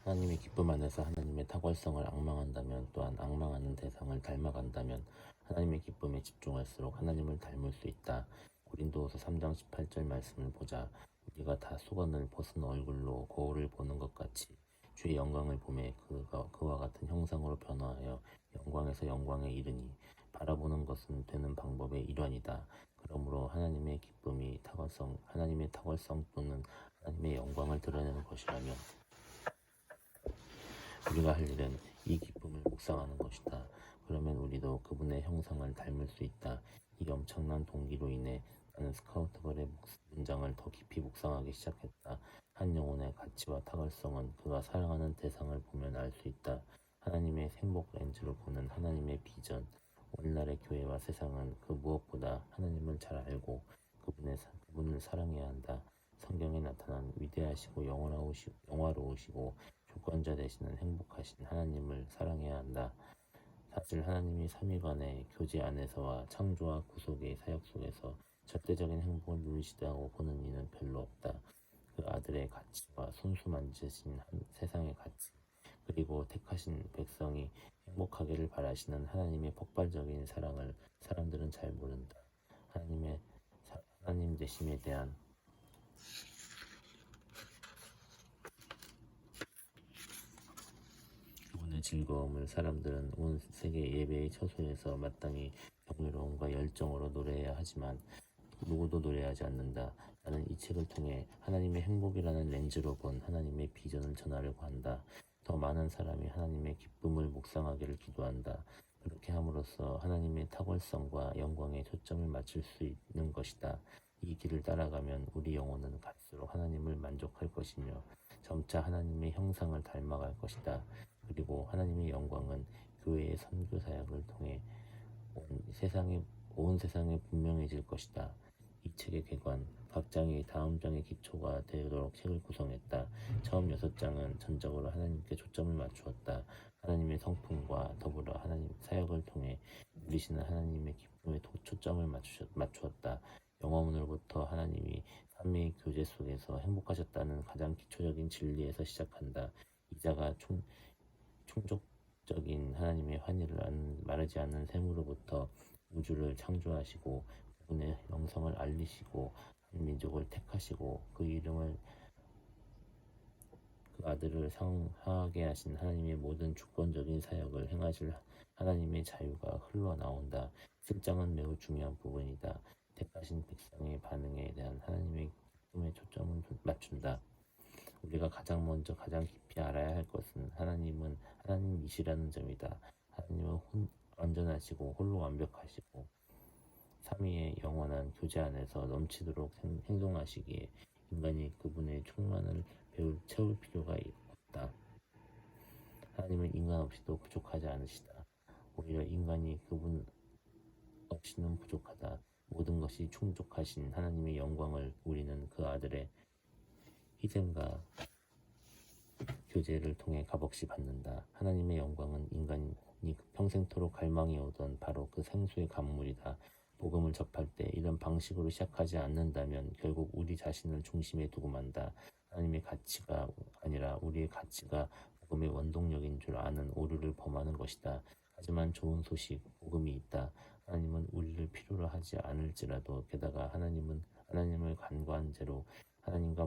하나님의 기쁨 안에서 하나님의 탁월성을 앙망한다면, 또한 앙망하는 대상을 닮아간다면 하나님의 기쁨에 집중할수록 하나님을 닮을 수 있다. 고린도후서 3장 18절 말씀을 보자. 우리가 다 수건을 벗은 얼굴로 거울을 보는 것 같이 주의 영광을 보매 그와 같은 형상으로 변화하여 영광에서 영광에 이르니, 바라보는 것은 되는 방법의 일환이다. 그러므로 하나님의 탁월성 또는 하나님의 영광을 드러내는 것이라면 우리가 할 일은 이 기쁨을 묵상하는 것이다. 그러면 우리도 그분의 형상을 닮을 수 있다. 이 엄청난 동기로 인해 나는 스카우트걸의 문장을 더 깊이 묵상하기 시작했다. 한 영혼의 가치와 탁월성은 그가 사랑하는 대상을 보면 알 수 있다. 하나님의 생복 렌즈로 보는 하나님의 비전. 오늘날의 교회와 세상은 그 무엇보다 하나님을 잘 알고 그분을 사랑해야 한다. 성경에 나타난 위대하시고 영화로우시고 주권자 되시는 행복하신 하나님을 사랑해야 한다. 사실 하나님이 삼위간의 교제 안에서와 창조와 구속의 사역 속에서 절대적인 행복을 누리시다고 보는 이는 별로 없다. 그 아들의 가치와 손수 만지신 세상의 가치, 그리고 택하신 백성이 행복하기를 바라시는 하나님의 폭발적인 사랑을 사람들은 잘 모른다. 하나님 되심에 대한 그분의 즐거움을 사람들은 온 세계 예배의 처소에서 마땅히 경외로움과 열정으로 노래해야 하지만 누구도 노래하지 않는다. 나는 이 책을 통해 하나님의 행복이라는 렌즈로 본 하나님의 비전을 전하려고 한다. 더 많은 사람이 하나님의 기쁨을 묵상하기를 기도한다. 그렇게 함으로써 하나님의 탁월성과 영광에 초점을 맞출 수 있는 것이다. 이 길을 따라가면 우리 영혼은 갈수록 하나님을 만족할 것이며 점차 하나님의 형상을 닮아갈 것이다. 그리고 하나님의 영광은 교회의 선교 사역을 통해 온 세상에 분명해질 것이다. 이 책의 개관, 각 장이 다음 장의 기초가 되도록 책을 구성했다. 처음 6장은 전적으로 하나님께 초점을 맞추었다. 하나님의 성품과 더불어 하나님 사역을 통해 누리시는 하나님의 기쁨에 초점을 맞추었다. 영원으로부터 하나님이 삼위의 교제 속에서 행복하셨다는 가장 기초적인 진리에서 시작한다. 이자가 충족적인 하나님의 환희를 마르지 않는 샘으로부터 우주를 창조하시고 그분의 영성을 알리시고 한 민족을 택하시고 그 아들을 상하게 하신 하나님의 모든 주권적인 사역을 행하실 하나님의 자유가 흘러나온다. 7장은 매우 중요한 부분이다. 택하신 백성의 반응에 대한 하나님의 기쁨에 초점을 맞춘다. 우리가 가장 깊이 알아야 할 것은 하나님은 하나님이시라는 점이다. 하나님은 완전하시고 홀로 완벽하시고 삼위의 영원한 교제 안에서 넘치도록 행동하시기에 인간이 그분의 충만을 채울 필요가 없다. 하나님은 인간 없이도 부족하지 않으시다. 오히려 인간이 그분 없이는 부족하다. 모든 것이 충족하신 하나님의 영광을 우리는 그 아들의 희생과 교제를 통해 값없이 받는다. 하나님의 영광은 인간이 평생토록 갈망해오던 바로 그 생수의 강물이다. 복음을 접할 때 이런 방식으로 시작하지 않는다면 결국 우리 자신을 중심에 두고 만다. 하나님의 가치가 아니라 우리의 가치가 복음의 원동력인 줄 아는 오류를 범하는 것이다. 하지만 좋은 소식, 복음이 있다. 하나님은 우리를 필요로 하지 않을지라도, 게다가 하나님을 간과한 채로 하나님과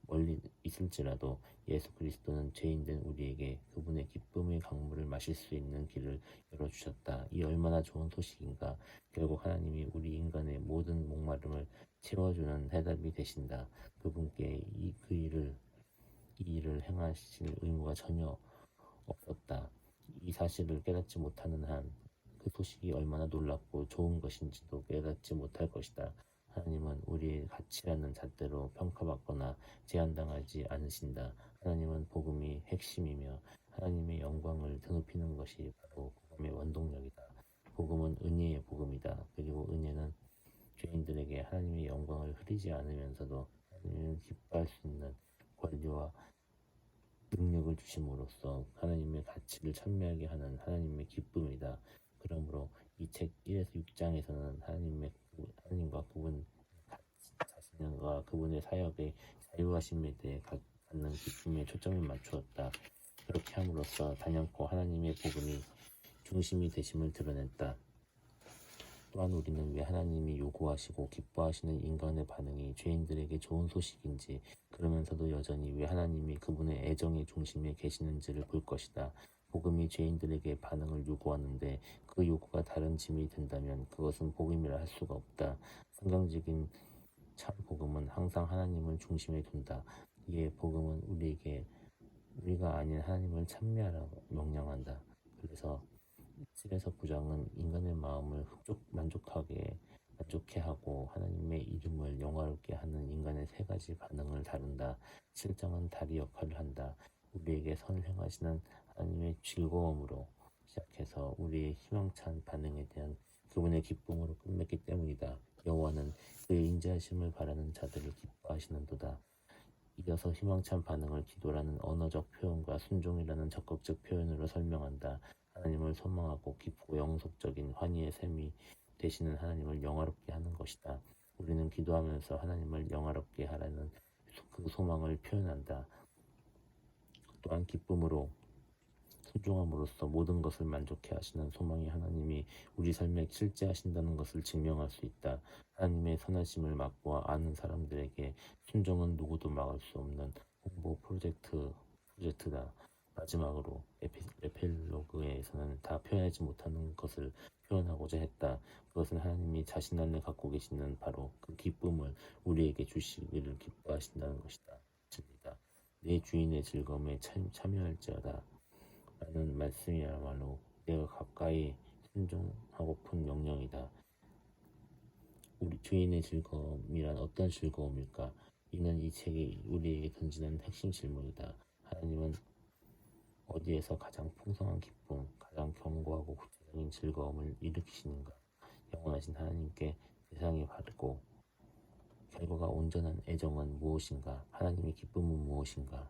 멀리 있을지라도 예수 그리스도는 죄인된 우리에게 그분의 기쁨의 강물을 마실 수 있는 길을 열어주셨다. 이 얼마나 좋은 소식인가. 결국 하나님이 우리 인간의 모든 목마름을 채워주는 해답이 되신다. 그분께 이 일을 행하실 의무가 전혀 없었다. 이 사실을 깨닫지 못하는 한 그 소식이 얼마나 놀랍고 좋은 것인지도 깨닫지 못할 것이다. 하나님은 우리의 가치라는 잣대로 평가받거나 제한당하지 않으신다. 하나님은 복음이 핵심이며 하나님의 영광을 드높이는 것이 바로 복음의 원동력이다. 복음은 은혜의 복음이다. 그리고 은혜는 죄인들에게 하나님의 영광을 흐리지 않으면서도 하나님을 기뻐할 수 있는 권리와 능력을 주심으로써 하나님의 가치를 찬미하게 하는 하나님의 기쁨이다. 그러므로 이 책 1에서 6장에서는 하나님과 그분 자신과 그분의 사역의 자유하심에 대해 받는 기쁨에 초점을 맞추었다. 그렇게 함으로써 단연코 하나님의 복음이 중심이 되심을 드러냈다. 또한 우리는 왜 하나님이 요구하시고 기뻐하시는 인간의 반응이 죄인들에게 좋은 소식인지, 그러면서도 여전히 왜 하나님이 그분의 애정의 중심에 계시는지를 볼 것이다. 복음이 죄인들에게 반응을 요구하는데 그 요구가 다른 짐이 된다면 그것은 복음이라 할 수가 없다. 성경적인 참 복음은 항상 하나님을 중심에 둔다. 이에 복음은 우리가 아닌 하나님을 찬미하라고 명령한다. 그래서 7에서 9장은 인간의 마음을 만족해 하고 하나님의 이름을 영화롭게 하는 인간의 세 가지 반응을 다룬다. 7장은 다리 역할을 한다. 우리에게 선을 행하시는 하나님의 즐거움으로 시작해서 우리의 희망찬 반응에 대한 그분의 기쁨으로 끝맺기 때문이다. 여호와는 그의 인자하심을 바라는 자들을 기뻐하시는도다. 이어서 희망찬 반응을 기도라는 언어적 표현과 순종이라는 적극적 표현으로 설명한다. 하나님을 소망하고 깊고 영속적인 환희의 셈이 되시는 하나님을 영화롭게 하는 것이다. 우리는 기도하면서 하나님을 영화롭게 하라는 그 소망을 표현한다. 또한 기쁨으로 순종함으로써 모든 것을 만족해 하시는 소망이 하나님이 우리 삶에 실제하신다는 것을 증명할 수 있다. 하나님의 선하심을 맛보아 아는 사람들에게 순종은 누구도 막을 수 없는 홍보 프로젝트다. 마지막으로 에필로그에서는 다 표현하지 못하는 것을 표현하고자 했다. 그것은 하나님이 자신 안에 갖고 계시는 바로 그 기쁨을 우리에게 주시기를 기뻐하신다는 것이다. 내 주인의 즐거움에 참여할지어다. 라는 말씀이야말로 내가 가까이 순종하고픈 명령이다. 우리 주인의 즐거움이란 어떤 즐거움일까? 이는 이 책이 우리에게 던지는 핵심 질문이다. 하나님은 어디에서 가장 풍성한 기쁨, 가장 견고하고 구체적인 즐거움을 일으키시는가? 영원하신 하나님께 대상이 바르고 결과가 온전한 애정은 무엇인가? 하나님의 기쁨은 무엇인가?